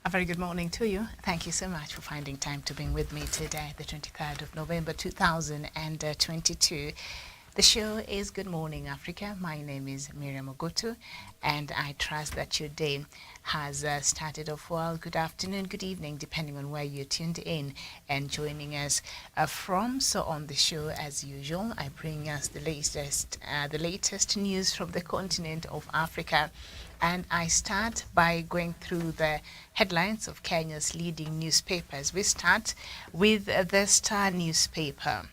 A very good morning to you. Thank you so much for finding time to be with me today, the 23rd of November 2022. The show is Good Morning Africa. My name is Miriam Ogotu, and I trust that your day has started off well. Good afternoon, good evening, depending on where you're tuned in and joining us from. So on the show, as usual, I bring us the latest news from the continent of Africa. And I start by going through the headlines of Kenya's leading newspapers. We start with the Star newspaper.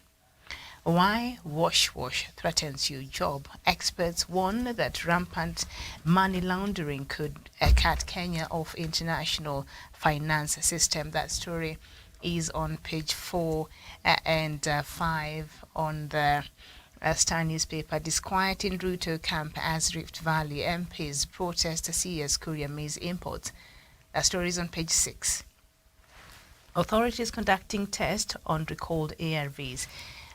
Why wash threatens your job? Experts warn that rampant money laundering could cut Kenya off international finance system. That story is on page 4 and 5 on the Star newspaper. Disquiet in Ruto camp as Rift Valley MPs protest CS Kuria maize imports. That story is on page 6. Authorities conducting tests on recalled ARVs.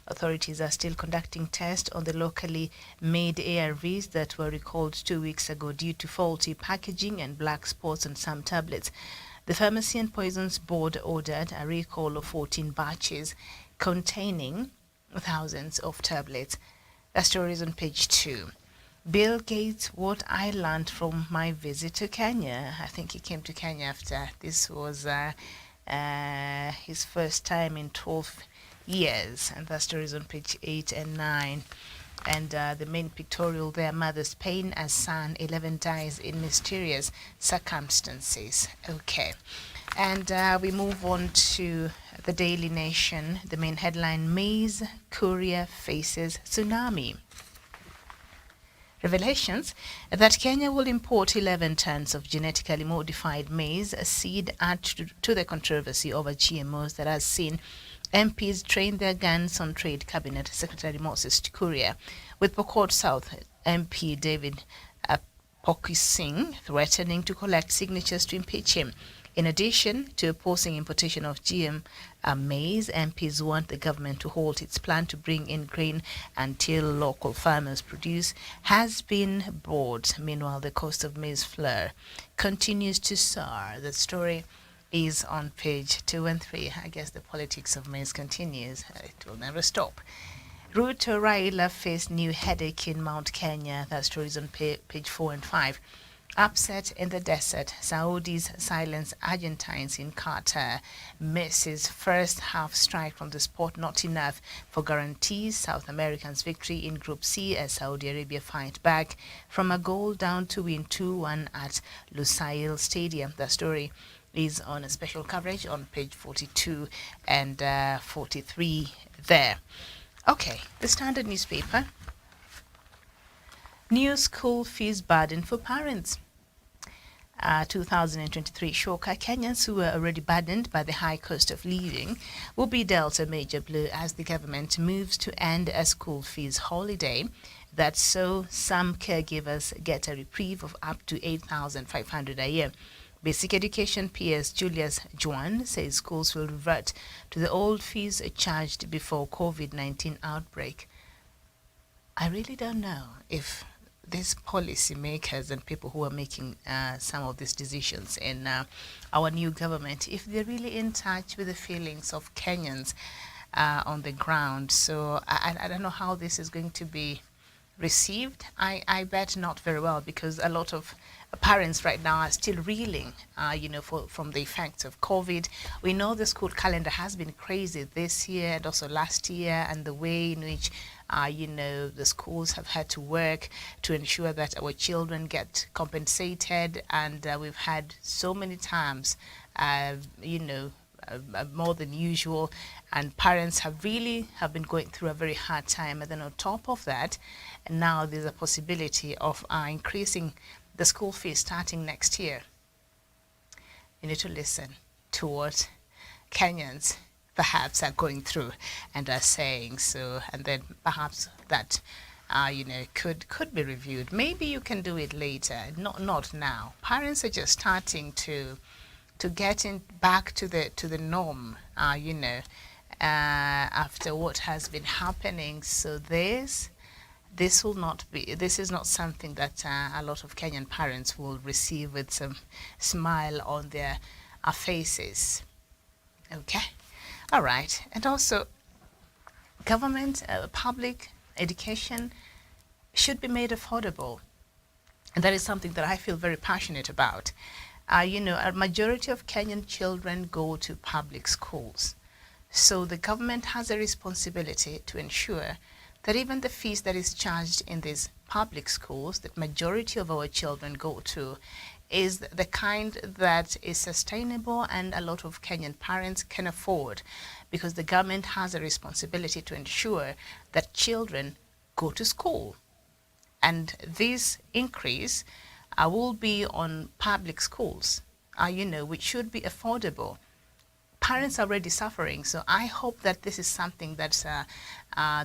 Authorities are still conducting tests on the locally made ARVs that were recalled 2 weeks ago due to faulty packaging and black spots on some tablets. The Pharmacy and Poisons Board ordered a recall of 14 batches containing thousands of tablets. The story is on page 2. Bill Gates, what I learned from my visit to Kenya. I think he came to Kenya after this was his first time in 12 years. And that story is on page 8 and 9. And the main pictorial there, mother's pain as son 11 dies in mysterious circumstances. Okay. And we move on to the Daily Nation. The main headline, Maize Courier faces tsunami. Revelations that Kenya will import 11 tons of genetically modified maize seed add to the controversy over GMOs that has seen MPs train their guns on Trade Cabinet Secretary Moses Kuria, with Pokot South MP David Pokising threatening to collect signatures to impeach him. In addition to opposing importation of GM maize, MPs want the government to halt its plan to bring in grain until local farmers produce has been brought. Meanwhile, the cost of maize flour continues to soar. The story is on page 2 and 3. I guess the politics of maize continues. It will never stop. Ruto Raila face new headache in Mount Kenya. That story is on page 4 and 5. Upset in the desert. Saudis silence Argentines in Qatar. Messi's first half strike from the sport not enough for guarantees South Americans' victory in Group C as Saudi Arabia fight back from a goal down to win 2-1 at Lusail Stadium. The story is on a special coverage on page 42 and 43 there. Okay, the Standard newspaper. New school fees burden for parents. 2023 shocker. Kenyans who were already burdened by the high cost of living will be dealt a major blow as the government moves to end a school fees holiday. That's so some caregivers get a reprieve of up to 8,500 a year. Basic Education PS Julius Juan says schools will revert to the old fees charged before COVID-19 outbreak. I really don't know if these policymakers and people who are making some of these decisions in our new government, if they're really in touch with the feelings of Kenyans on the ground. So I don't know how this is going to be received. I bet not very well, because a lot of parents right now are still reeling, from the effects of COVID. We know the school calendar has been crazy this year and also last year, and the way in which the schools have had to work to ensure that our children get compensated, and we've had so many times, more than usual, and parents have been going through a very hard time. And then on top of that, now there's a possibility of increasing the school fees starting next year. You need to listen to what Kenyans perhaps are going through and are saying. So, and then perhaps that could be reviewed. Maybe you can do it later, not now. Parents are just starting to get back to the norm, after what has been happening. So this is not something that a lot of Kenyan parents will receive with some smile on their faces. Okay, all right. And also, government, public education should be made affordable. And that is something that I feel very passionate about. A majority of Kenyan children go to public schools. So the government has a responsibility to ensure that even the fees that is charged in these public schools that majority of our children go to is the kind that is sustainable and a lot of Kenyan parents can afford, because the government has a responsibility to ensure that children go to school. And this increase will be on public schools, which should be affordable. Parents are already suffering, so I hope that this is something that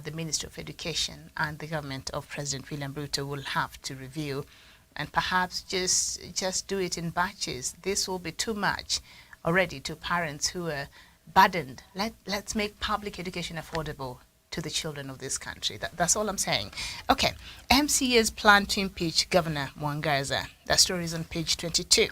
the Ministry of Education and the government of President William Ruto will have to review, and perhaps just do it in batches. This will be too much already to parents who are burdened. Let's make public education affordable to the children of this country. That's all I'm saying. Okay, MCA's plan to impeach Governor Mwangaza. That story is on page 22.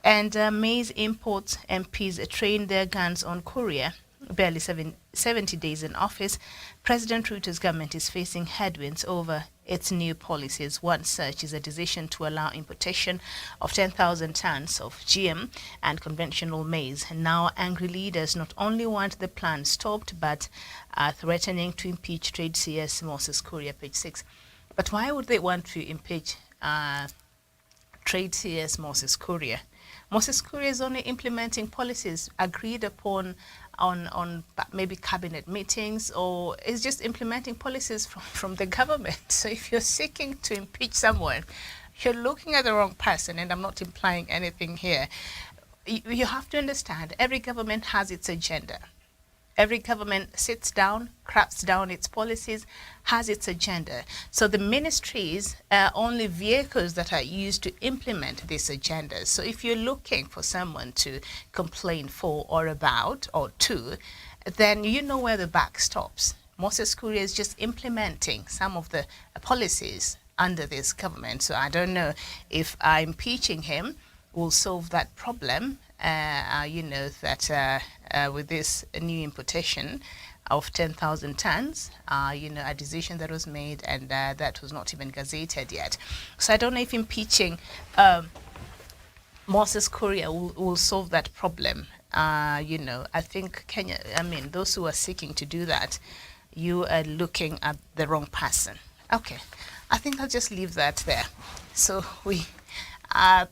And maize imports MPs train their guns on Korea. Barely 70 days in office, President Ruto's government is facing headwinds over its new policies. One such is a decision to allow importation of 10,000 tons of GM and conventional maize. And now angry leaders not only want the plan stopped, but are threatening to impeach Trade CS Moses Kuria, page 6. But why would they want to impeach Trade CS Moses Kuria? Moses Kuria is only implementing policies agreed upon on maybe cabinet meetings, or is just implementing policies from the government. So if you're seeking to impeach someone, you're looking at the wrong person, and I'm not implying anything here. You have to understand every government has its agenda. Every government sits down, crafts down its policies, has its agenda. So the ministries are only vehicles that are used to implement this agenda. So if you're looking for someone to complain for or about or to, then you know where the buck stops. Moses Kuria is just implementing some of the policies under this government. So I don't know if impeaching him will solve that problem. With this new importation of 10,000 tons, a decision that was made, and that was not even gazetted yet. So I don't know if impeaching Moses Kuria will solve that problem. I think those who are seeking to do that, you are looking at the wrong person. Okay, I think I'll just leave that there. So we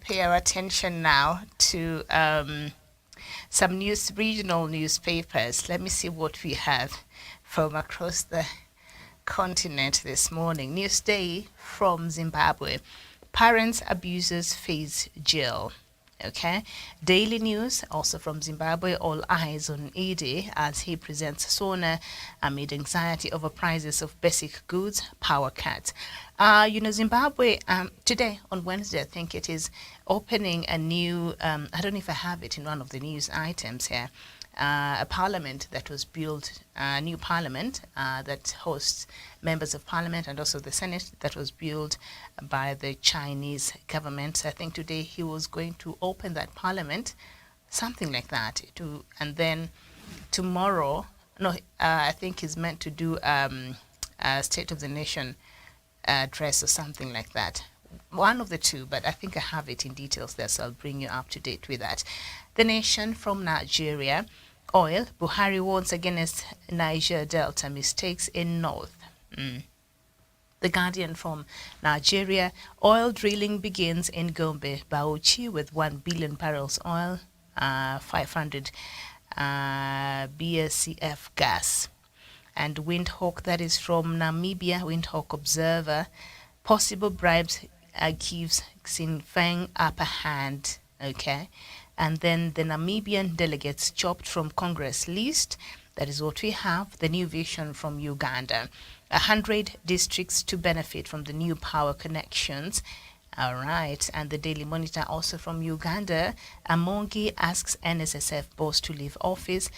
pay our attention now to some regional newspapers. Let me see what we have from across the continent this morning. Newsday from Zimbabwe. Parents abusers face jail. Okay. Daily News, also from Zimbabwe, all eyes on Idi as he presents SONA amid anxiety over prices of basic goods, power cuts. Zimbabwe, today on Wednesday, I think it is, opening a new, I don't know if I have it in one of the news items here, a parliament that was built, a new parliament that hosts members of parliament, and also the Senate that was built by the Chinese government. So I think today he was going to open that parliament, something like that. And then tomorrow, I think he's meant to do a State of the Nation address or something like that. One of the two, but I think I have it in details there, so I'll bring you up to date with that. The Nation from Nigeria. Oil, Buhari warns against Niger Delta mistakes in North. The Guardian from Nigeria. Oil drilling begins in Gombe, Bauchi with 1 billion barrels oil, 500 BSCF gas. And Windhawk, that is from Namibia, Windhawk Observer. Possible bribes gives Xi Jinping upper hand. Okay. And then the Namibian delegates chopped from Congress list. That is what we have. The new vision from Uganda. 100 districts to benefit from the new power connections. All right. And the Daily Monitor, also from Uganda. Amongi asks NSSF boss to leave office.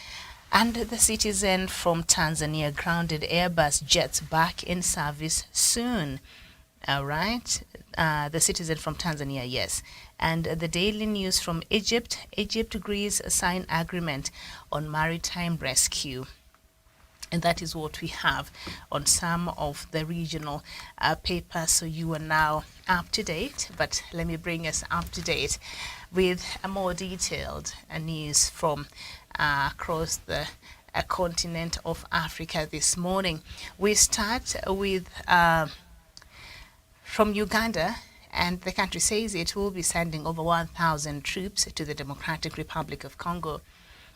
And the Citizen from Tanzania. Grounded Airbus jets back in service soon. All right. The citizen from Tanzania, yes. And the Daily News from Egypt. Egypt agrees sign agreement on maritime rescue. And that is what we have on some of the regional papers. So you are now up to date. But let me bring us up to date with a more detailed news from across the continent of Africa this morning. We start with from Uganda, and the country says it will be sending over 1,000 troops to the Democratic Republic of Congo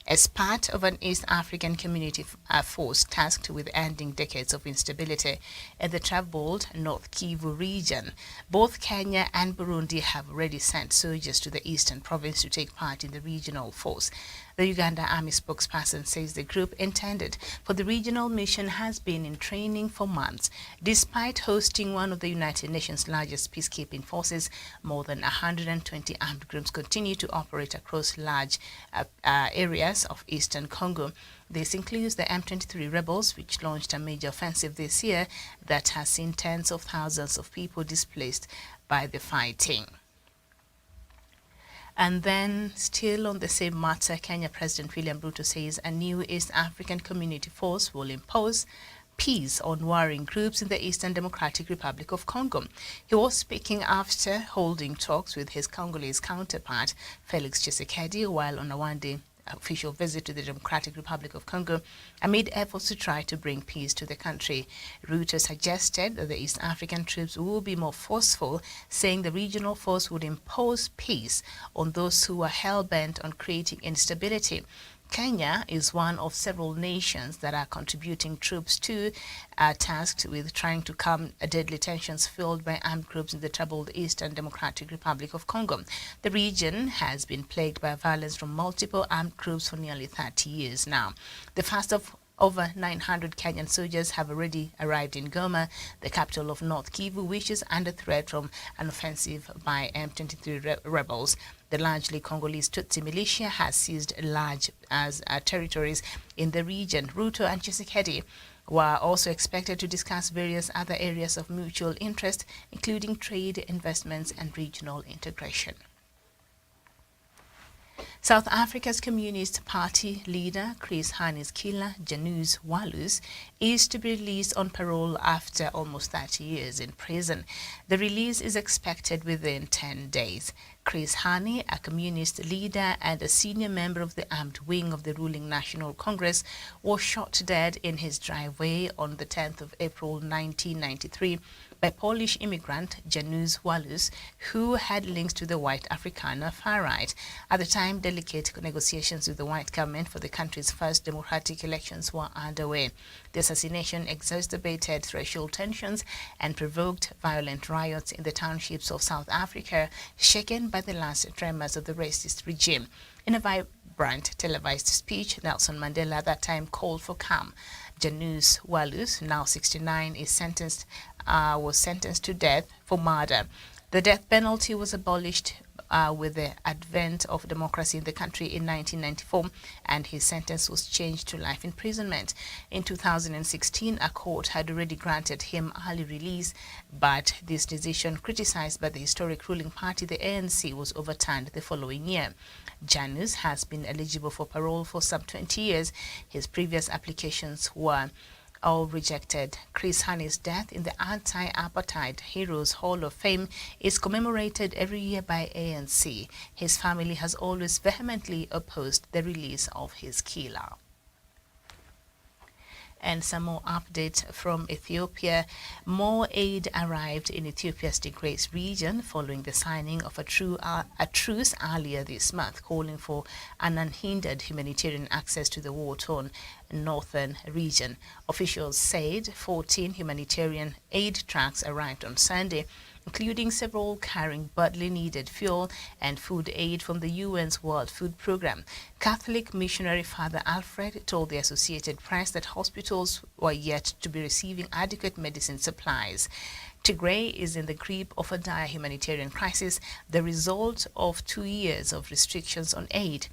as part of an East African community force tasked with ending decades of instability in the troubled North Kivu region. Both Kenya and Burundi have already sent soldiers to the eastern province to take part in the regional force. The Uganda Army spokesperson says the group intended for the regional mission has been in training for months. Despite hosting one of the United Nations' largest peacekeeping forces, more than 120 armed groups continue to operate across large areas of eastern Congo. This includes the M23 rebels, which launched a major offensive this year that has seen tens of thousands of people displaced by the fighting. And then, still on the same matter, Kenya President William Ruto says a new East African Community Force will impose peace on warring groups in the Eastern Democratic Republic of Congo. He was speaking after holding talks with his Congolese counterpart, Felix Tshisekedi, while on a one-day official visit to the Democratic Republic of Congo amid efforts to try to bring peace to the country. Ruto suggested that the East African troops will be more forceful, saying the regional force would impose peace on those who are hell-bent on creating instability. Kenya is one of several nations that are contributing troops to, tasked with trying to calm deadly tensions fueled by armed groups in the troubled Eastern Democratic Republic of Congo. The region has been plagued by violence from multiple armed groups for nearly 30 years now. The first of over 900 Kenyan soldiers have already arrived in Goma, the capital of North Kivu, which is under threat from an offensive by M23 rebels. The largely Congolese Tutsi militia has seized large territories in the region. Ruto and Tshisekedi were also expected to discuss various other areas of mutual interest, including trade, investments, and regional integration. South Africa's Communist Party leader, Chris Hani's killer, Janus Walus, is to be released on parole after almost 30 years in prison. The release is expected within 10 days. Chris Hani, a communist leader and a senior member of the armed wing of the ruling National Congress, was shot dead in his driveway on the 10th of April 1993 by Polish immigrant Janus Walus, who had links to the White Afrikaner far-right. At the time, delicate negotiations with the white government for the country's first democratic elections were underway. The assassination exacerbated racial tensions and provoked violent riots in the townships of South Africa, shaken by the last tremors of the racist regime. In a vibrant televised speech, Nelson Mandela at that time called for calm. Janus Walus, now 69, was sentenced to death for murder. The death penalty was abolished with the advent of democracy in the country in 1994, and his sentence was changed to life imprisonment. In 2016, a court had already granted him early release, but this decision, criticized by the historic ruling party, the ANC, was overturned the following year. Janus has been eligible for parole for some 20 years. His previous applications were all rejected. Chris Hani's death in the Anti-Apartheid Heroes Hall of Fame is commemorated every year by ANC. His family has always vehemently opposed the release of his killer. And some more updates from Ethiopia. More aid arrived in Ethiopia's Tigray region following the signing of a truce earlier this month, calling for an unhindered humanitarian access to the war-torn northern region. Officials said 14 humanitarian aid trucks arrived on Sunday, including several carrying badly needed fuel and food aid from the UN's World Food Programme. Catholic missionary Father Alfred told the Associated Press that hospitals were yet to be receiving adequate medicine supplies. Tigray is in the grip of a dire humanitarian crisis, the result of 2 years of restrictions on aid.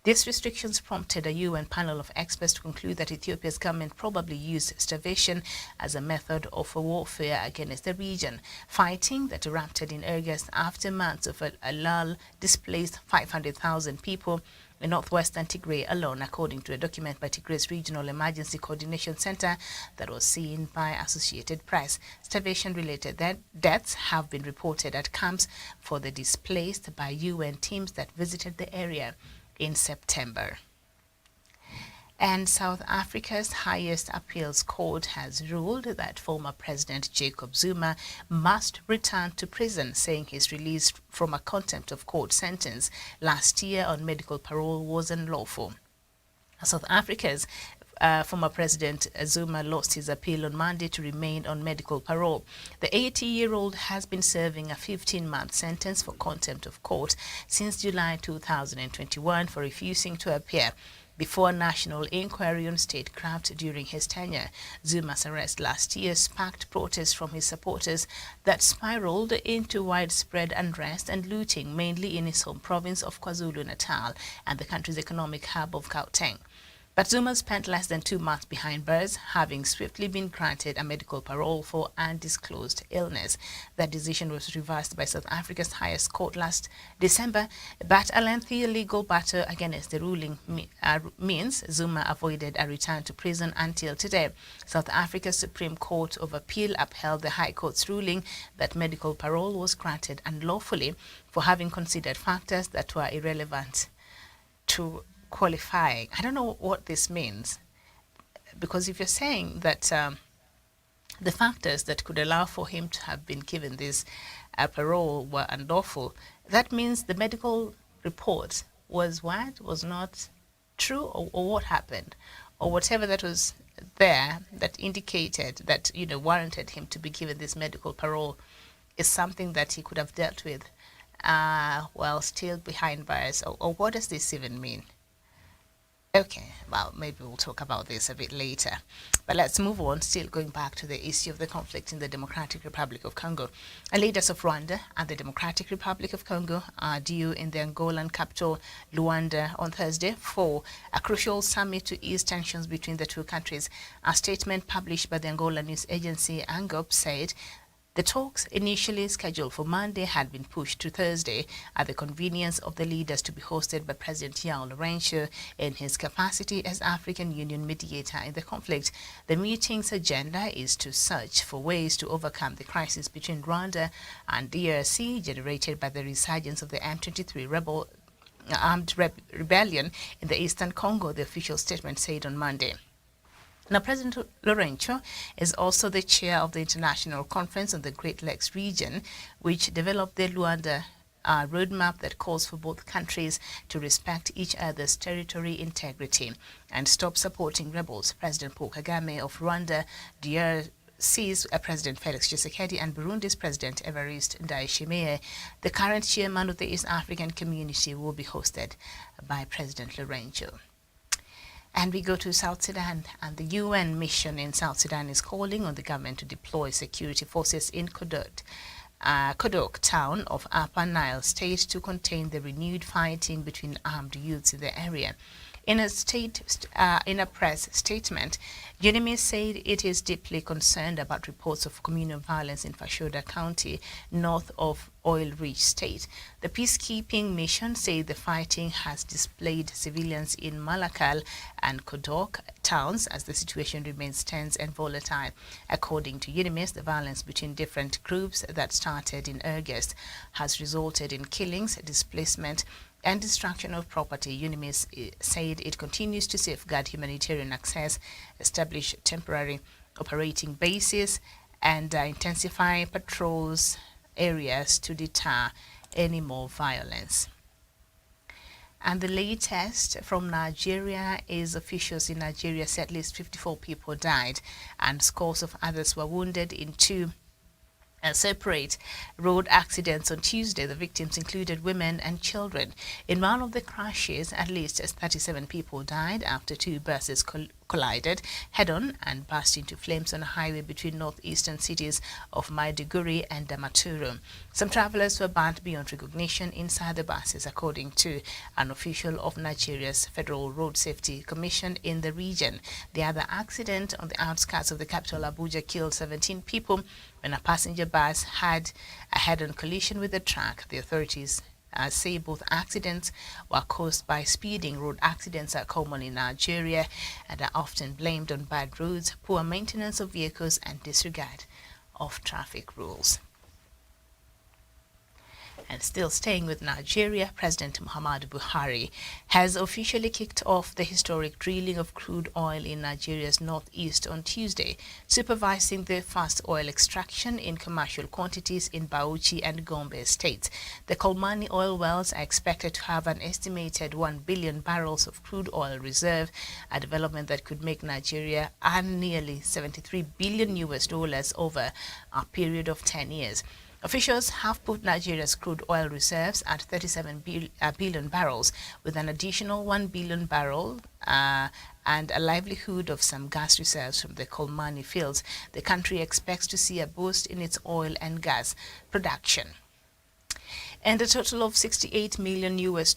These restrictions prompted a UN panel of experts to conclude that Ethiopia's government probably used starvation as a method of warfare against the region. Fighting that erupted in August after months of a lull displaced 500,000 people in northwestern Tigray alone, according to a document by Tigray's Regional Emergency Coordination Center that was seen by Associated Press. Starvation-related deaths have been reported at camps for the displaced by UN teams that visited the area in September. And South Africa's highest appeals court has ruled that former President Jacob Zuma must return to prison, saying his release from a contempt of court sentence last year on medical parole was unlawful. South Africa's former President Zuma lost his appeal on Monday to remain on medical parole. The 80-year-old has been serving a 15-month sentence for contempt of court since July 2021 for refusing to appear before a national inquiry on statecraft during his tenure. Zuma's arrest last year sparked protests from his supporters that spiraled into widespread unrest and looting, mainly in his home province of KwaZulu-Natal and the country's economic hub of Gauteng. But Zuma spent less than 2 months behind bars, having swiftly been granted a medical parole for undisclosed illness. That decision was reversed by South Africa's highest court last December, but a lengthy legal battle against the ruling means Zuma avoided a return to prison until today. South Africa's Supreme Court of Appeal upheld the High Court's ruling that medical parole was granted unlawfully for having considered factors that were irrelevant to qualifying. I don't know what this means, because if you're saying that the factors that could allow for him to have been given this parole were unlawful, that means the medical report was not true, or what happened, or whatever that was there that indicated that, warranted him to be given this medical parole is something that he could have dealt with while still behind bars, or what does this even mean? Okay, well, maybe we'll talk about this a bit later. But let's move on, still going back to the issue of the conflict in the Democratic Republic of Congo. And leaders of Rwanda and the Democratic Republic of Congo are due in the Angolan capital, Luanda, on Thursday for a crucial summit to ease tensions between the two countries. A statement published by the Angola news agency ANGOP said the talks, initially scheduled for Monday, had been pushed to Thursday at the convenience of the leaders to be hosted by President João Lourenço in his capacity as African Union mediator in the conflict. The meeting's agenda is to search for ways to overcome the crisis between Rwanda and DRC generated by the resurgence of the M23 armed rebellion in the eastern Congo, the official statement said on Monday. Now, President Lourenço is also the chair of the International Conference on the Great Lakes region, which developed the Luanda roadmap that calls for both countries to respect each other's territory integrity and stop supporting rebels. President Paul Kagame of Rwanda, DRC's President Felix Tshisekedi, and Burundi's President Evariste Ndayishimiye, the current chairman of the East African Community, will be hosted by President Lourenço. And we go to South Sudan, and the UN mission in South Sudan is calling on the government to deploy security forces in Kodok town of Upper Nile State to contain the renewed fighting between armed youths in the area. In a press statement, UNMISS said it is deeply concerned about reports of communal violence in Fashoda County, north of oil-rich state. The peacekeeping mission said the fighting has displaced civilians in Malakal and Kodok towns as the situation remains tense and volatile. According to UNMISS, the violence between different groups that started in August has resulted in killings, displacement, and destruction of property. UNMISS said it continues to safeguard humanitarian access, establish temporary operating bases, and intensify patrols areas to deter any more violence. And the latest from Nigeria is officials in Nigeria said at least 54 people died and scores of others were wounded in two separate road accidents on Tuesday. The victims included women and children. In one of the crashes, at least 37 people died after two buses collided head-on and burst into flames on a highway between northeastern cities of Maiduguri and Damaturu. Some travelers were burnt beyond recognition inside the buses, according to an official of Nigeria's Federal Road Safety Commission in the region. The other accident on the outskirts of the capital, Abuja, killed 17 people when a passenger bus had a head-on collision with a truck. The authorities say both accidents were caused by speeding. Road accidents are common in Nigeria and are often blamed on bad roads, poor maintenance of vehicles, and disregard of traffic rules. And still staying with Nigeria, President Muhammadu Buhari has officially kicked off the historic drilling of crude oil in Nigeria's northeast on Tuesday, supervising the first oil extraction in commercial quantities in Bauchi and Gombe states. The Kolmani oil wells are expected to have an estimated 1 billion barrels of crude oil reserve, a development that could make Nigeria earn nearly $73 billion over a period of 10 years. Officials have put Nigeria's crude oil reserves at 37 billion barrels, with an additional 1 billion barrel and a livelihood of some gas reserves from the Kolmani fields. The country expects to see a boost in its oil and gas production. And a total of $68 million was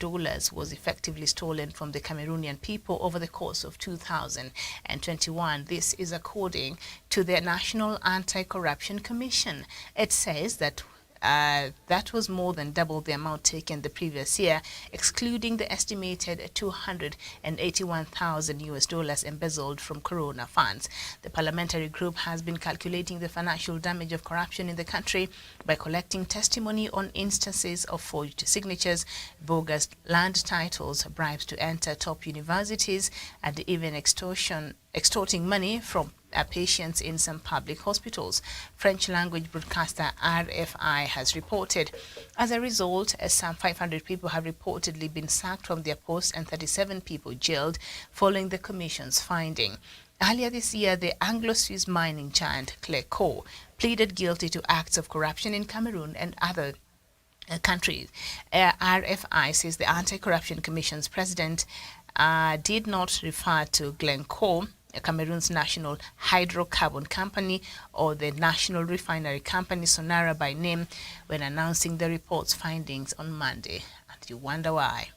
effectively stolen from the Cameroonian people over the course of 2021. This is according to the National Anti-Corruption Commission. It says that that was more than double the amount taken the previous year, excluding the estimated $281,000 embezzled from Corona funds. The parliamentary group has been calculating the financial damage of corruption in the country by collecting testimony on instances of forged signatures, bogus land titles, bribes to enter top universities, and even extorting money from patients in some public hospitals. French language broadcaster RFI has reported. As a result, some 500 people have reportedly been sacked from their posts and 37 people jailed following the commission's finding. Earlier this year, the Anglo-Swiss mining giant Glencore pleaded guilty to acts of corruption in Cameroon and other countries. RFI says the Anti-Corruption Commission's president did not refer to Glencore, Cameroon's national hydrocarbon company, or the national refinery company Sonara by name when announcing the report's findings on Monday. And you wonder why.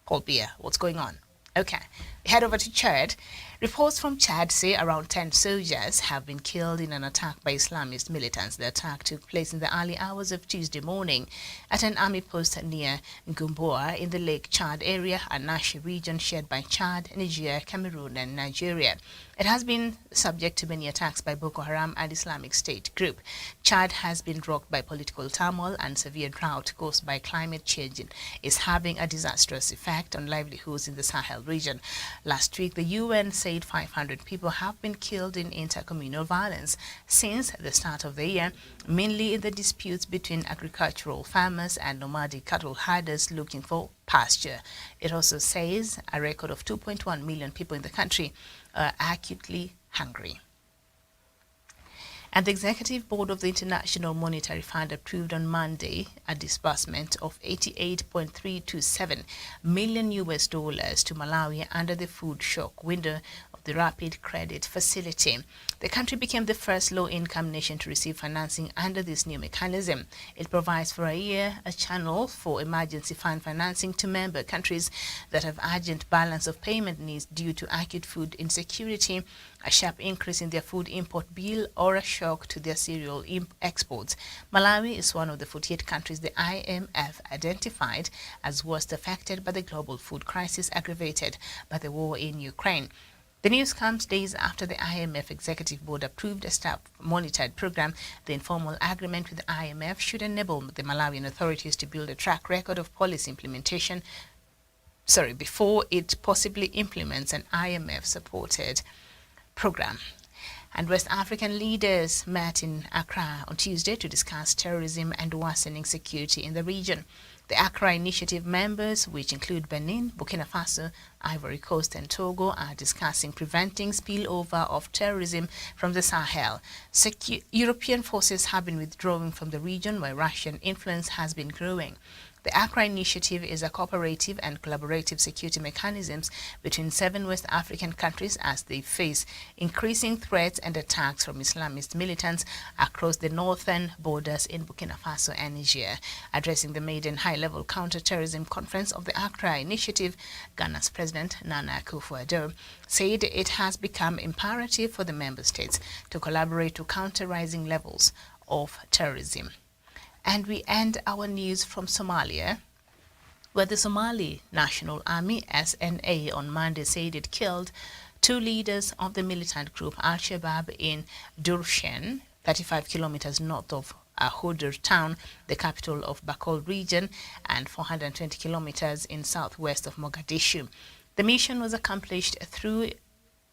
Paul Biya, what's going on? Okay, head over to Chad. Reports from Chad say around 10 soldiers have been killed in an attack by Islamist militants. The attack took place in the early hours of Tuesday morning at an army post near Ngumboa in the Lake Chad area, a Nashi region shared by Chad, Niger, Cameroon, and Nigeria. It has been subject to many attacks by Boko Haram and Islamic State group. Chad has been rocked by political turmoil and severe drought caused by climate change and is having a disastrous effect on livelihoods in the Sahel region. Last week, the UN said 500 people have been killed in intercommunal violence since the start of the year, mainly in the disputes between agricultural farmers and nomadic cattle herders looking for pasture. It also says a record of 2.1 million people in the country are acutely hungry. And the Executive Board of the International Monetary Fund approved on Monday a disbursement of $88.327 million to Malawi under the food shock window of the Rapid Credit Facility. The country became the first low-income nation to receive financing under this new mechanism. It provides for a year a channel for emergency fund financing to member countries that have urgent balance of payment needs due to acute food insecurity, a sharp increase in their food import bill, or a shock to their cereal exports. Malawi is one of the 48 countries the IMF identified as worst affected by the global food crisis aggravated by the war in Ukraine. The news comes days after the IMF Executive Board approved a staff-monitored program. The informal agreement with the IMF should enable the Malawian authorities to build a track record of policy implementation before it possibly implements an IMF-supported program. And West African leaders met in Accra on Tuesday to discuss terrorism and worsening security in the region. The Accra Initiative members, which include Benin, Burkina Faso, Ivory Coast and Togo, are discussing preventing spillover of terrorism from the Sahel. European forces have been withdrawing from the region where Russian influence has been growing. The Accra Initiative is a cooperative and collaborative security mechanisms between 7 West African countries as they face increasing threats and attacks from Islamist militants across the northern borders in Burkina Faso and Niger. Addressing the maiden high-level counter-terrorism conference of the Accra Initiative, Ghana's President Nana Akufo-Addo said it has become imperative for the member states to collaborate to counter rising levels of terrorism. And we end our news from Somalia, where the Somali National Army, SNA, on Monday said it killed 2 leaders of the militant group Al-Shabaab in Durshen, 35 kilometers north of Hudur town, the capital of Bakol region, and 420 kilometers in southwest of Mogadishu. The mission was accomplished through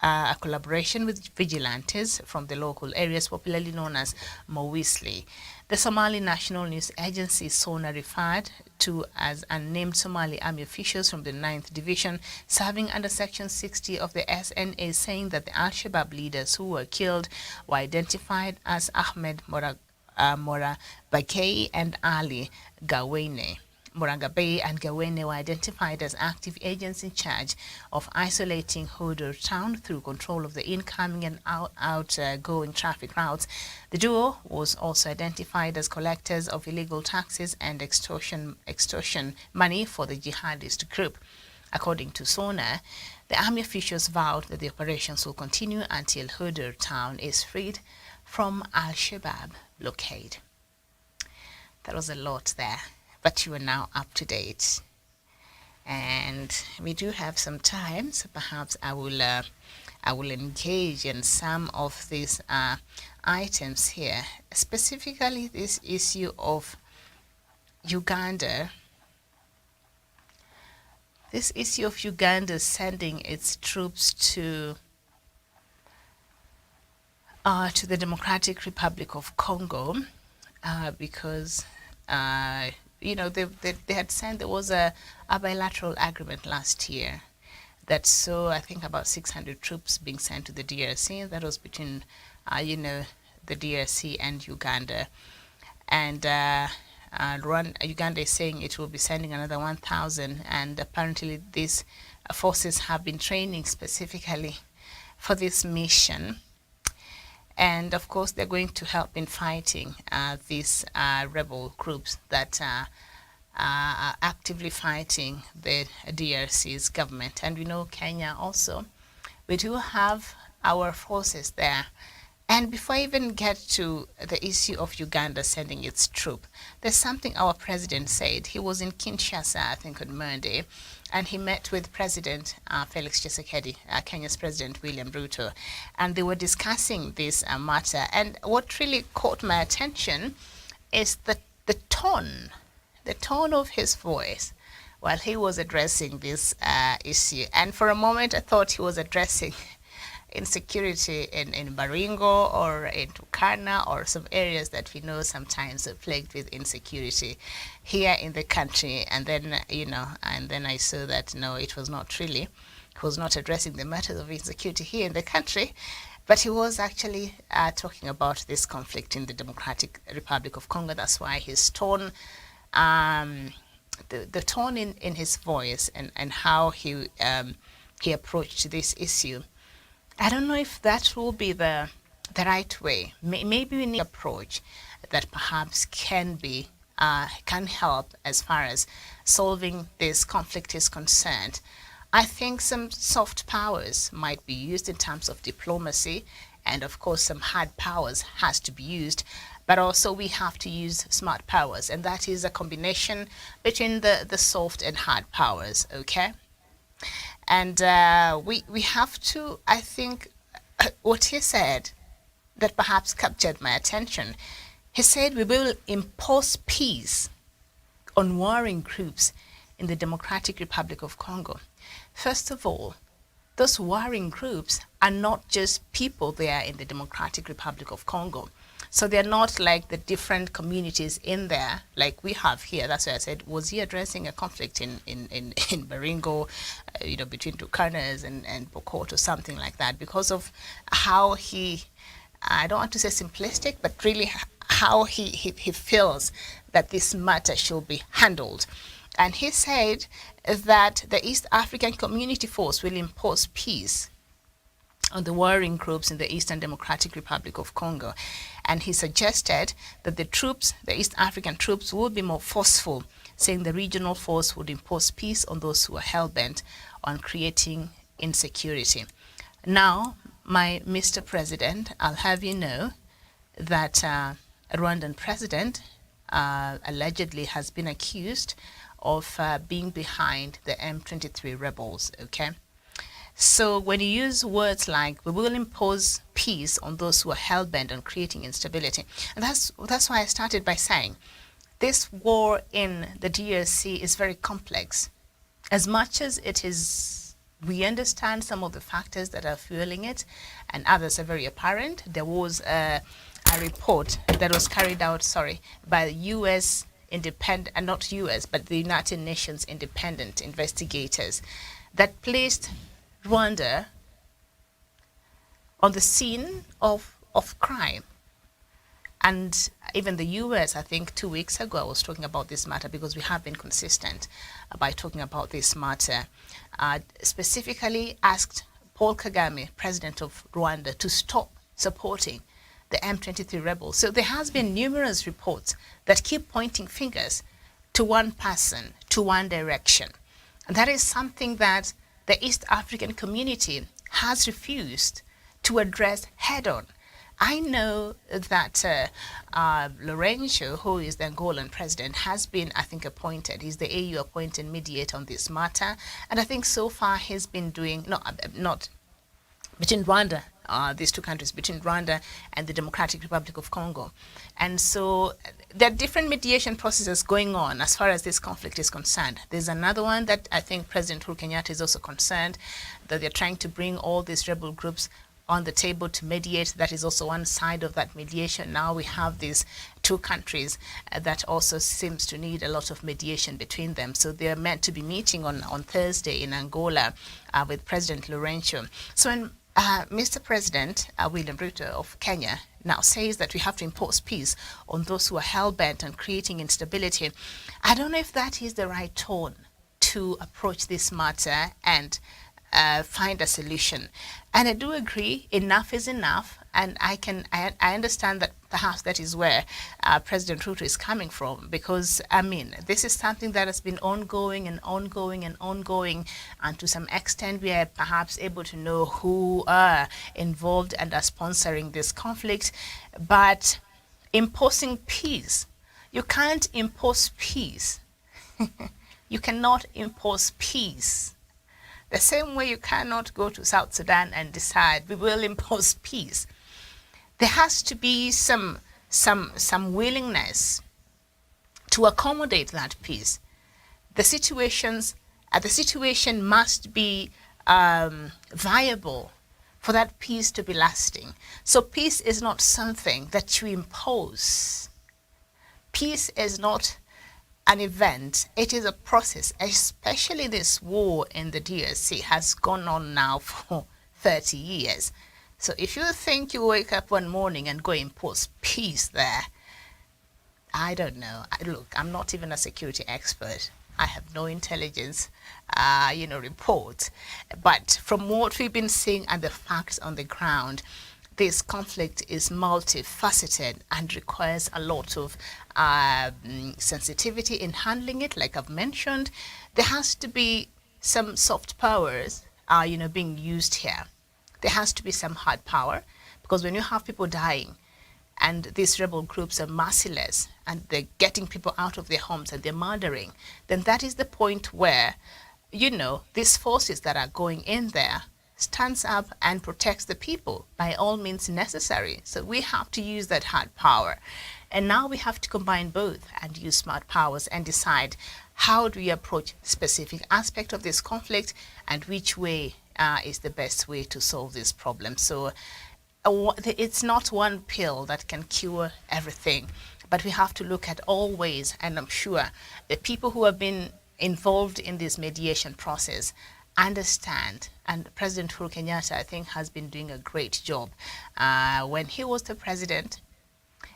a collaboration with vigilantes from the local areas popularly known as Mowisli. The Somali National News Agency, SONA, referred to as unnamed Somali army officials from the 9th Division serving under Section 60 of the SNA, saying that the Al-Shabaab leaders who were killed were identified as Ahmed Morabakei and Ali Gawene. Moragabe and Gawene were identified as active agents in charge of isolating Hudur town through control of the incoming and outgoing traffic routes. The duo was also identified as collectors of illegal taxes and extortion money for the jihadist group. According to SONA, the army officials vowed that the operations will continue until Hudur town is freed from Al-Shabaab blockade. That was a lot there, but you are now up to date. And we do have some time, so perhaps I will engage in some of these items here, specifically this issue of Uganda. This issue of Uganda sending its troops to the Democratic Republic of Congo, because you know, they had sent, there was a bilateral agreement last year that saw, I think, about 600 troops being sent to the DRC. That was between, you know, the DRC and Uganda. And Uganda is saying it will be sending another 1,000. And apparently these forces have been training specifically for this mission. And of course, they're going to help in fighting these rebel groups that are actively fighting the DRC's government. And we know Kenya also, we do have our forces there. And before I even get to the issue of Uganda sending its troop, there's something our president said. He was in Kinshasa, I think, on Monday, and he met with President Felix Tshisekedi, Kenya's President William Ruto, and they were discussing this matter. And what really caught my attention is the tone of his voice while he was addressing this issue. And for a moment, I thought he was addressing insecurity in Baringo or in Turkana or some areas that we know sometimes are plagued with insecurity here in the country. And then, you know, and then I saw that, no, it was not really. He was not addressing the matters of insecurity here in the country, but he was actually talking about this conflict in the Democratic Republic of Congo. That's why his tone, the tone in his voice and how he approached this issue, I don't know if that will be the right way. Maybe we need an approach that perhaps can help as far as solving this conflict is concerned. I think some soft powers might be used in terms of diplomacy, and of course some hard powers has to be used, but also we have to use smart powers, and that is a combination between the soft and hard powers, okay? And we have to, I think, what he said that perhaps captured my attention. He said we will impose peace on warring groups in the Democratic Republic of Congo. First of all, those warring groups are not just people there in the Democratic Republic of Congo. So they're not like the different communities in there like we have here. That's why I said, was he addressing a conflict in Baringo, between Tukanas and Pokot or something like that, because of how he, I don't want to say simplistic, but really how he feels that this matter should be handled. And he said that the East African Community Force will impose peace on the warring groups in the Eastern Democratic Republic of Congo. And he suggested that the East African troops would be more forceful, saying the regional force would impose peace on those who are hell-bent on creating insecurity. Now, my Mr. President, I'll have you know that a Rwandan president allegedly has been accused of being behind the M23 rebels, okay? So when you use words like, we will impose peace on those who are hell-bent on creating instability, and that's why I started by saying, this war in the DRC is very complex. As much as it is, we understand some of the factors that are fueling it, and others are very apparent. There was a report that was carried out, by the U.S. independent, not U.S., but the United Nations independent investigators that placed Rwanda on the scene of crime. And even the US, I think 2 weeks ago, I was talking about this matter because we have been consistent by talking about this matter, specifically asked Paul Kagame, president of Rwanda, to stop supporting the M23 rebels. So there has been numerous reports that keep pointing fingers to one person, to one direction. And that is something that the East African community has refused to address head-on. I know that Lourenço, who is the Angolan president, has been, I think, appointed. He's the AU appointed mediator on this matter. And I think so far he's been doing, not between Rwanda, these two countries, between Rwanda and the Democratic Republic of Congo. And so there are different mediation processes going on as far as this conflict is concerned. There's another one that I think President Uhuru Kenyatta is also concerned, that they're trying to bring all these rebel groups on the table to mediate. That is also one side of that mediation. Now we have these two countries that also seems to need a lot of mediation between them. So they're meant to be meeting on Thursday in Angola with President Lourenço. So when Mr. President William Ruto of Kenya now says that we have to impose peace on those who are hell-bent on creating instability, I don't know if that is the right tone to approach this matter and find a solution. And I do agree, enough is enough, and I understand that perhaps that is where President Ruto is coming from, because I mean, this is something that has been ongoing, and to some extent we are perhaps able to know who are involved and are sponsoring this conflict. But imposing peace, you can't impose peace. You cannot impose peace. The same way you cannot go to South Sudan and decide we will impose peace. There has to be some willingness to accommodate that peace. The situation must be viable for that peace to be lasting. So peace is not something that you impose. Peace is not an event, it is a process. Especially this war in the DRC has gone on now for 30 years. So if you think you wake up one morning and go impose peace there, I don't know. Look, I'm not even a security expert. I have no intelligence, report. But from what we've been seeing and the facts on the ground, this conflict is multifaceted and requires a lot of sensitivity in handling it. Like I've mentioned, there has to be some soft powers, being used here. There has to be some hard power, because when you have people dying and these rebel groups are merciless and they're getting people out of their homes and they're murdering, then that is the point where, these forces that are going in there stands up and protects the people by all means necessary. So we have to use that hard power. And now we have to combine both and use smart powers and decide how do we approach specific aspect of this conflict and which way is the best way to solve this problem. So it's not one pill that can cure everything, but we have to look at all ways. And I'm sure the people who have been involved in this mediation process understand. And President Uhuru Kenyatta, I think, has been doing a great job. When he was the president,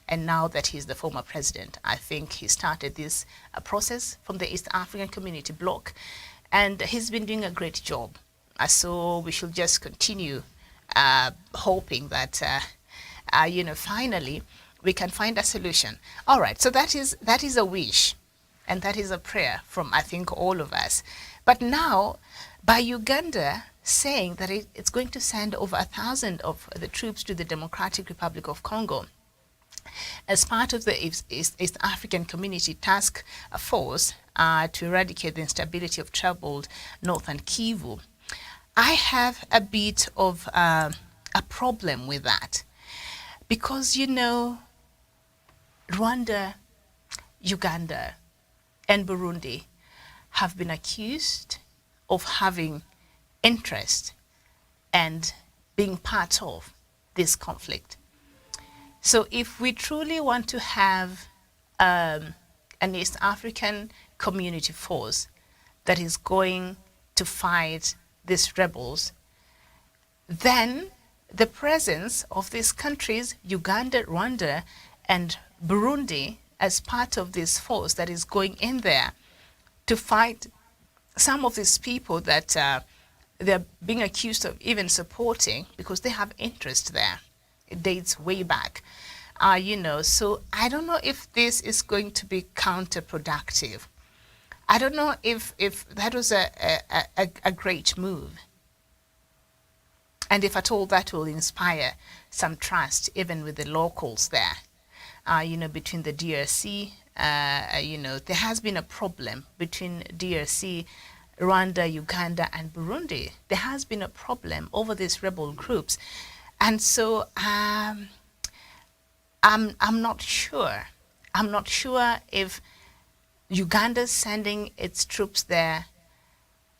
and now that he's the former president, I think he started this process from the East African Community Bloc, and he's been doing a great job. So we should just continue hoping that, finally we can find a solution. All right, so that is a wish, and that is a prayer from, I think, all of us. But now, by Uganda saying that it's going to send over 1,000 of the troops to the Democratic Republic of Congo as part of the East African Community Task Force to eradicate the instability of troubled northern Kivu, I have a bit of a problem with that, because, Rwanda, Uganda, and Burundi have been accused of having interest and being part of this conflict. So if we truly want to have an East African community force that is going to fight these rebels, then the presence of these countries, Uganda, Rwanda, and Burundi, as part of this force that is going in there to fight some of these people that they're being accused of even supporting, because they have interest there. It dates way back. So I don't know if this is going to be counterproductive. I don't know if that was a great move. And if at all that will inspire some trust, even with the locals there. Between the DRC, there has been a problem between DRC, Rwanda, Uganda, and Burundi. There has been a problem over these rebel groups. And so I'm not sure. I'm not sure if Uganda sending its troops there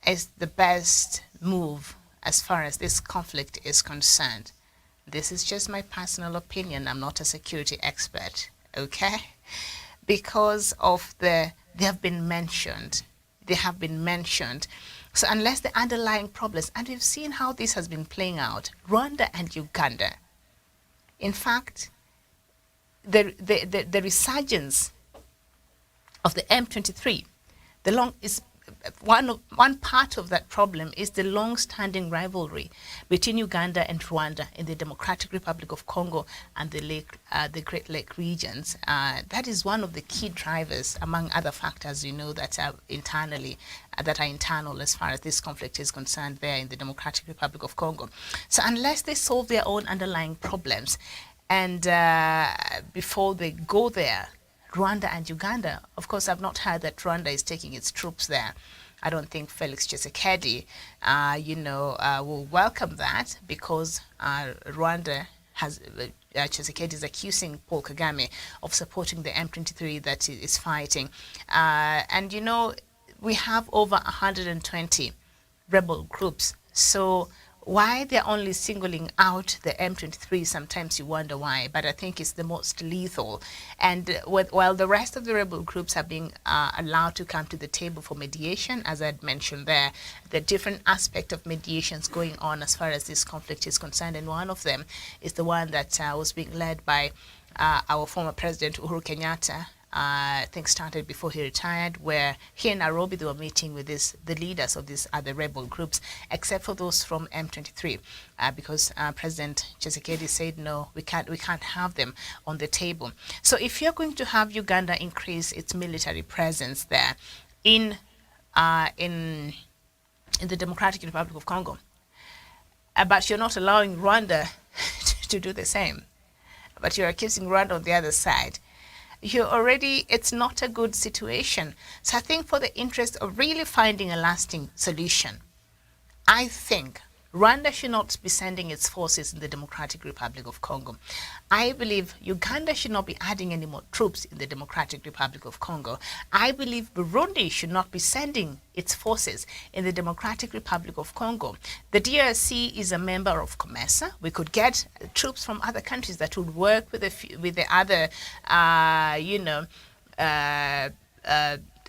is the best move as far as this conflict is concerned. This is just my personal opinion. I'm not a security expert, okay? Because of they have been mentioned. They have been mentioned. So unless the underlying problems, and we've seen how this has been playing out, Rwanda and Uganda. In fact, the resurgence of the M23, one part of that problem is the long-standing rivalry between Uganda and Rwanda in the Democratic Republic of Congo and the Great Lake regions. That is one of the key drivers, among other factors, that are internal as far as this conflict is concerned there in the Democratic Republic of Congo. So unless they solve their own underlying problems, and before they go there, Rwanda and Uganda, of course, I've not heard that Rwanda is taking its troops there. I don't think Felix Tshisekedi, will welcome that, because Rwanda has, Tshisekedi is accusing Paul Kagame of supporting the M23 that is fighting. And we have over 120 rebel groups. So why they're only singling out the M23, sometimes you wonder why, but I think it's the most lethal. And while the rest of the rebel groups are being allowed to come to the table for mediation, as I'd mentioned there, the different aspect of mediations going on as far as this conflict is concerned, and one of them is the one that was being led by our former president, Uhuru Kenyatta. I think started before he retired, where here in Nairobi they were meeting with the leaders of these other rebel groups, except for those from M23, because President Tshisekedi said no, we can't have them on the table. So if you're going to have Uganda increase its military presence there in the Democratic Republic of Congo, but you're not allowing Rwanda to do the same, but you're accusing Rwanda on the other side, it's not a good situation. So I think for the interest of really finding a lasting solution, I think Rwanda should not be sending its forces in the Democratic Republic of Congo. I believe Uganda should not be adding any more troops in the Democratic Republic of Congo. I believe Burundi should not be sending its forces in the Democratic Republic of Congo. The DRC is a member of COMESA. We could get troops from other countries that would work with the other,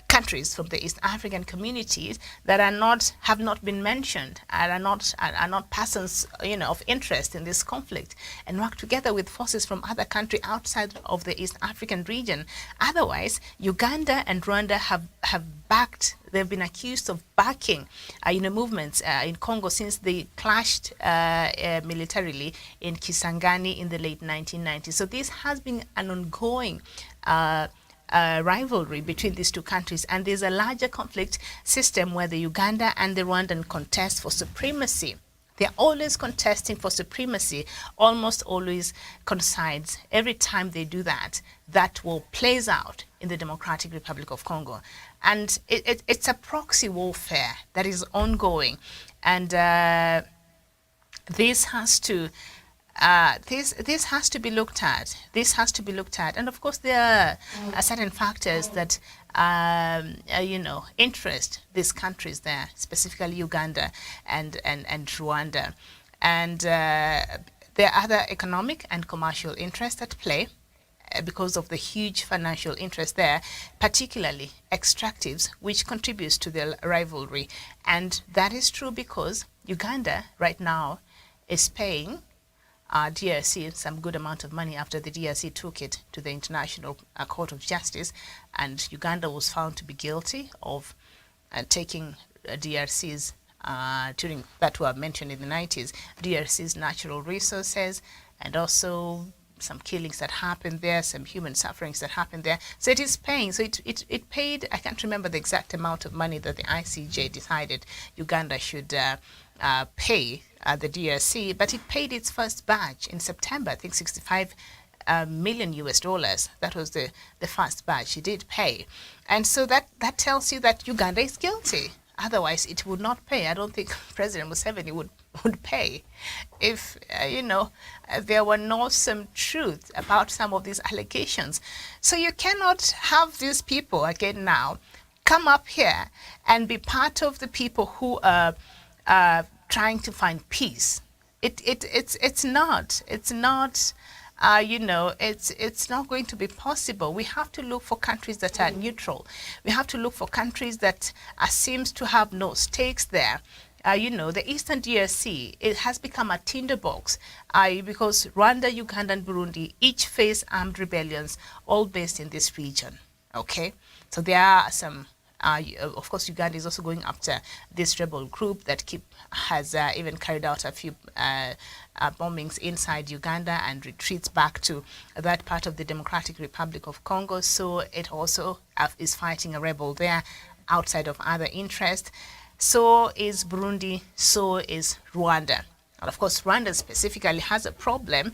countries from the East African communities that have not been mentioned and are not persons of interest in this conflict, and work together with forces from other countries outside of the East African region. Otherwise, Uganda and Rwanda they've been accused of backing movements in Congo since they clashed militarily in Kisangani in the late 1990s. So this has been an ongoing rivalry between these two countries, and there's a larger conflict system where the Uganda and the Rwandan contest for supremacy. They're always contesting for supremacy, almost always coincides. Every time they do that, that war plays out in the Democratic Republic of Congo. And it's a proxy warfare that is ongoing. And this has to be looked at. This has to be looked at, and of course there are certain factors that interest these countries there, specifically Uganda and Rwanda, and there are other economic and commercial interests at play because of the huge financial interest there, particularly extractives, which contributes to the rivalry. And that is true because Uganda right now is paying DRC some good amount of money after the DRC took it to the International Court of Justice, and Uganda was found to be guilty of taking DRC's, during that were mentioned in the 90s, DRC's natural resources, and also some killings that happened there, some human sufferings that happened there. So it is paying. So it paid, I can't remember the exact amount of money that the ICJ decided Uganda should pay the DRC, but it paid its first batch in September, I think $65 million US. That was the first batch it did pay. And so that tells you that Uganda is guilty. Otherwise, it would not pay. I don't think President Museveni would pay if, there were no some truth about some of these allegations. So you cannot have these people, again now, come up here and be part of the people who are trying to find peace. It's not going to be possible. We have to look for countries that are neutral. We have to look for countries that seems to have no stakes there. The Eastern DRC, it has become a tinderbox because Rwanda, Uganda, and Burundi each face armed rebellions, all based in this region. Okay, so there are some. Of course, Uganda is also going after this rebel group that has even carried out a few bombings inside Uganda and retreats back to that part of the Democratic Republic of Congo. So it also is fighting a rebel there outside of other interests. So is Burundi, so is Rwanda. And of course, Rwanda specifically has a problem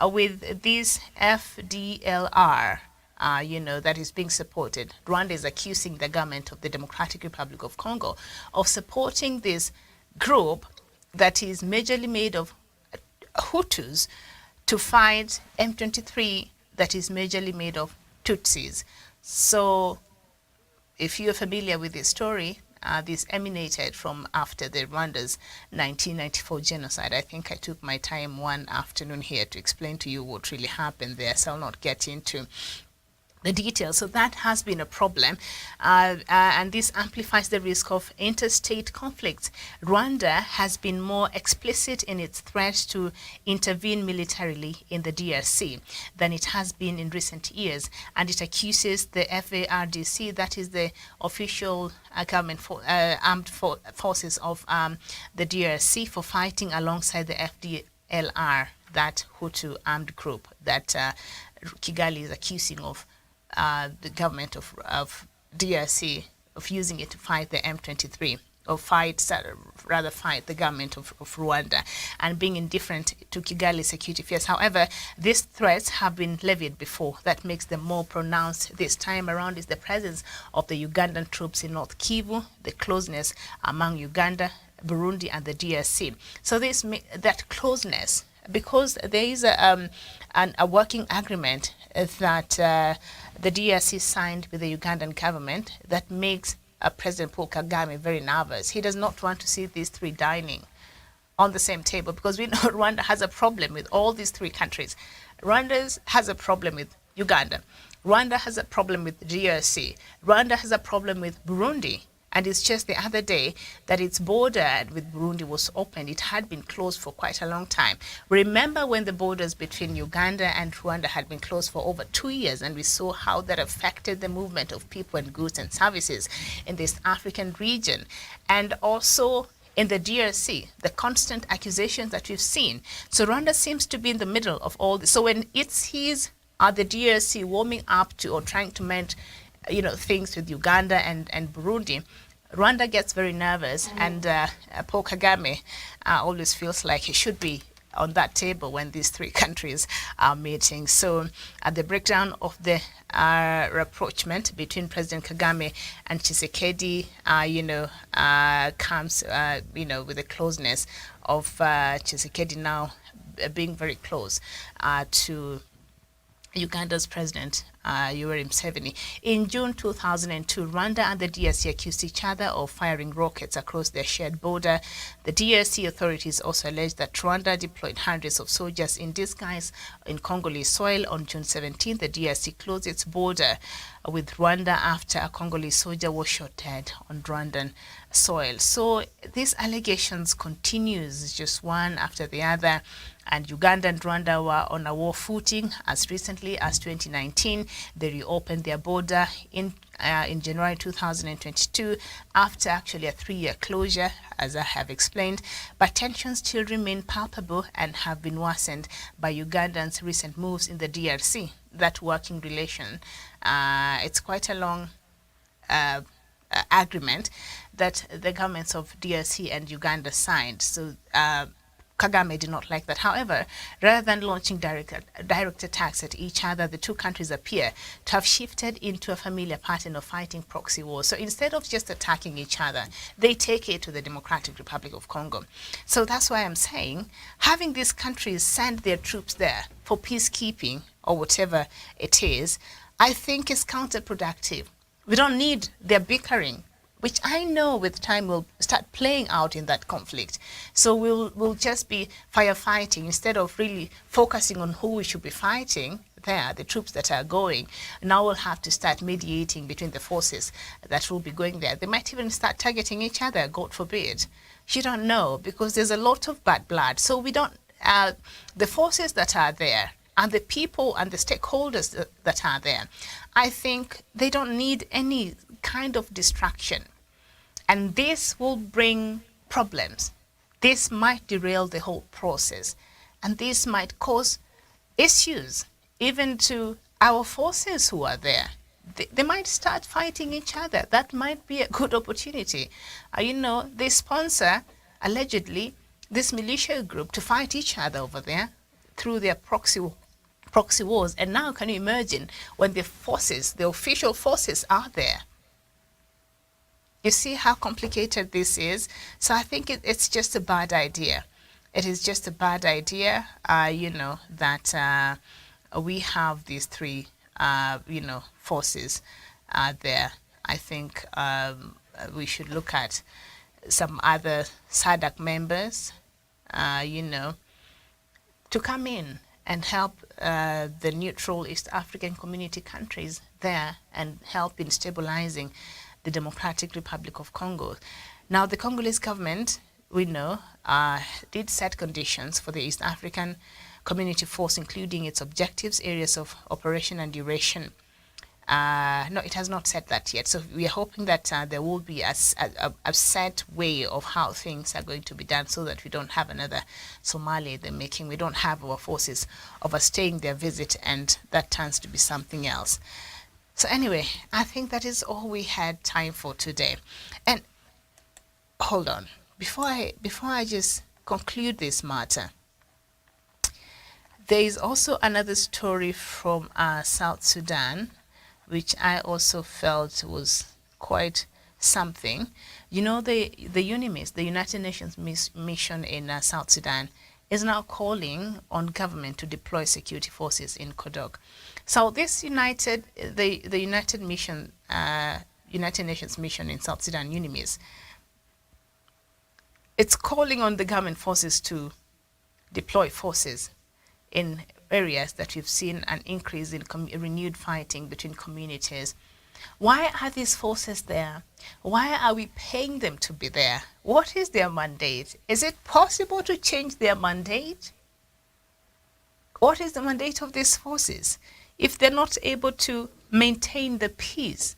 with this FDLR. That is being supported. Rwanda is accusing the government of the Democratic Republic of Congo of supporting this group that is majorly made of Hutus to fight M23 that is majorly made of Tutsis. So if you're familiar with this story, this emanated from after the Rwanda's 1994 genocide. I think I took my time one afternoon here to explain to you what really happened there, so I'll not get into the details. So that has been a problem, and this amplifies the risk of interstate conflicts. Rwanda has been more explicit in its threat to intervene militarily in the DRC than it has been in recent years, and it accuses the FARDC, that is the official government armed forces of the DRC, for fighting alongside the FDLR, that Hutu armed group that Kigali is accusing of the government of DRC of using it to fight the M23, or fight the government of Rwanda, and being indifferent to Kigali security fears. However, these threats have been levied before. That makes them more pronounced this time around is the presence of the Ugandan troops in North Kivu, the closeness among Uganda Burundi and the DRC. So that closeness, because there is a working agreement that the DRC signed with the Ugandan government that makes President Paul Kagame very nervous. He does not want to see these three dining on the same table, because we know Rwanda has a problem with all these three countries. Rwanda has a problem with Uganda. Rwanda has a problem with DRC. Rwanda has a problem with Burundi. And it's just the other day that its border with Burundi was opened. It had been closed for quite a long time. Remember when the borders between Uganda and Rwanda had been closed for over 2 years, and we saw how that affected the movement of people and goods and services in this African region. And also in the DRC, the constant accusations that we've seen. So Rwanda seems to be in the middle of all this. So when it sees the DRC warming up to or trying to mend, things with Uganda and Burundi, Rwanda gets very nervous, and Paul Kagame always feels like he should be on that table when these three countries are meeting. So the breakdown of the rapprochement between President Kagame and Tshisekedi, comes, with the closeness of Tshisekedi now being very close to Uganda's president, Yoweri Museveni. In June 2002, Rwanda and the DRC accused each other of firing rockets across their shared border. The DRC authorities also alleged that Rwanda deployed hundreds of soldiers in disguise in Congolese soil. On June 17, the DRC closed its border with Rwanda after a Congolese soldier was shot dead on Rwandan soil. So these allegations continues just one after the other. And Uganda and Rwanda were on a war footing as recently as 2019. They reopened their border in January 2022 after actually a 3-year closure, as I have explained. But tensions still remain palpable and have been worsened by Uganda's recent moves in the DRC. That working relation, it's quite a long agreement that the governments of DRC and Uganda signed. So Kagame did not like that. However, rather than launching direct attacks at each other, the two countries appear to have shifted into a familiar pattern of fighting proxy wars. So instead of just attacking each other, they take it to the Democratic Republic of Congo. So that's why I'm saying having these countries send their troops there for peacekeeping or whatever it is, I think is counterproductive. We don't need their bickering, which I know with time will start playing out in that conflict. So we'll just be firefighting instead of really focusing on who we should be fighting there, the troops that are going. Now we'll have to start mediating between the forces that will be going there. They might even start targeting each other, God forbid. You don't know, because there's a lot of bad blood. So we don't, the forces that are there and the people and the stakeholders that are there, I think they don't need any kind of distraction. And this will bring problems. This might derail the whole process. And this might cause issues even to our forces who are there. They might start fighting each other. That might be a good opportunity. They sponsor, allegedly, this militia group to fight each other over there through their proxy wars. And now can you imagine when the official forces are there? You see how complicated this is? So I think it's just a bad idea. It is just a bad idea, that we have these three, forces there. I think we should look at some other SADC members, to come in and help the neutral East African community countries there and help in stabilizing the Democratic Republic of Congo. Now, the Congolese government, we know, did set conditions for the East African Community Force, including its objectives, areas of operation, and duration. No, it has not said that yet. So we are hoping that there will be a set way of how things are going to be done, so that we don't have another Somalia the making. We don't have our forces overstaying their visit, and that turns to be something else. So anyway, I think that is all we had time for today. And hold on, before I just conclude this matter, there is also another story from South Sudan, which I also felt was quite something. You know, the UNIMIS, the United Nations mission in South Sudan, is now calling on government to deploy security forces in Kodok. So this the United Nations mission in South Sudan, UNIMIS, it's calling on the government forces to deploy forces in areas that we've seen an increase in renewed fighting between communities. Why are these forces there? Why are we paying them to be there? What is their mandate? Is it possible to change their mandate? What is the mandate of these forces? If they're not able to maintain the peace,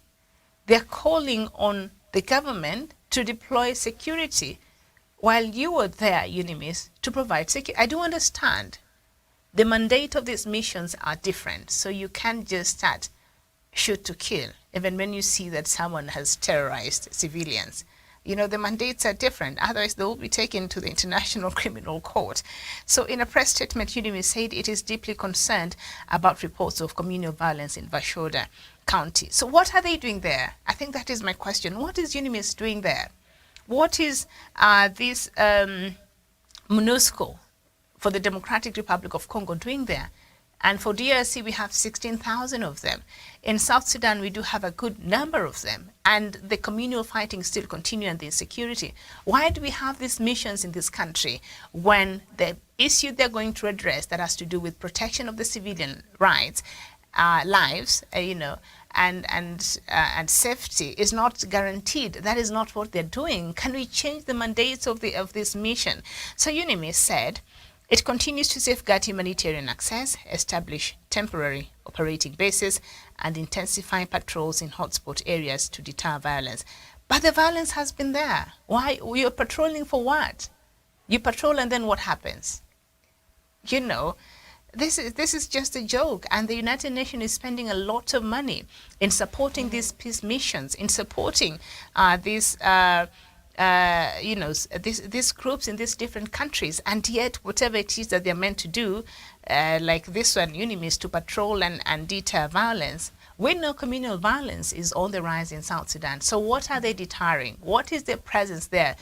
they're calling on the government to deploy security while you were there, UNIMIS, to provide security. I do understand the mandate of these missions are different, so you can't just start shoot to kill, even when you see that someone has terrorized civilians. You know, the mandates are different. Otherwise, they will be taken to the International Criminal Court. So in a press statement, UNIMIS said it is deeply concerned about reports of communal violence in Vashoda County. So what are they doing there? I think that is my question. What is UNIMIS doing there? What is this MONUSCO for the Democratic Republic of Congo doing there? And for DRC, we have 16,000 of them. In South Sudan, we do have a good number of them. And the communal fighting still continue and the insecurity. Why do we have these missions in this country when the issue they're going to address that has to do with protection of the civilian rights, lives, and safety is not guaranteed? That is not what they're doing. Can we change the mandates of this mission? So UNIMIS said, it continues to safeguard humanitarian access, establish temporary operating bases, and intensify patrols in hotspot areas to deter violence. But the violence has been there. Why? You're patrolling for what? You patrol and then what happens? You know, this is just a joke, and the United Nations is spending a lot of money in supporting these peace missions, in supporting these groups in these different countries, and yet whatever it is that they're meant to do, like this one, UNIMIS, to patrol and deter violence, we know communal violence is on the rise in South Sudan. So what are they deterring? What is their presence there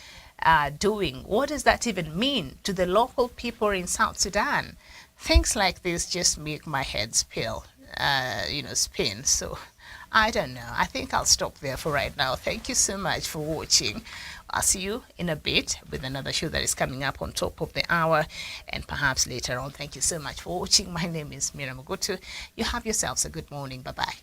doing? What does that even mean to the local people in South Sudan? Things like this just make my head spin. So I don't know. I think I'll stop there for right now. Thank you so much for watching. I'll see you in a bit with another show that is coming up on top of the hour and perhaps later on. Thank you so much for watching. My name is Miriam Ogotu. You have yourselves a good morning. Bye-bye.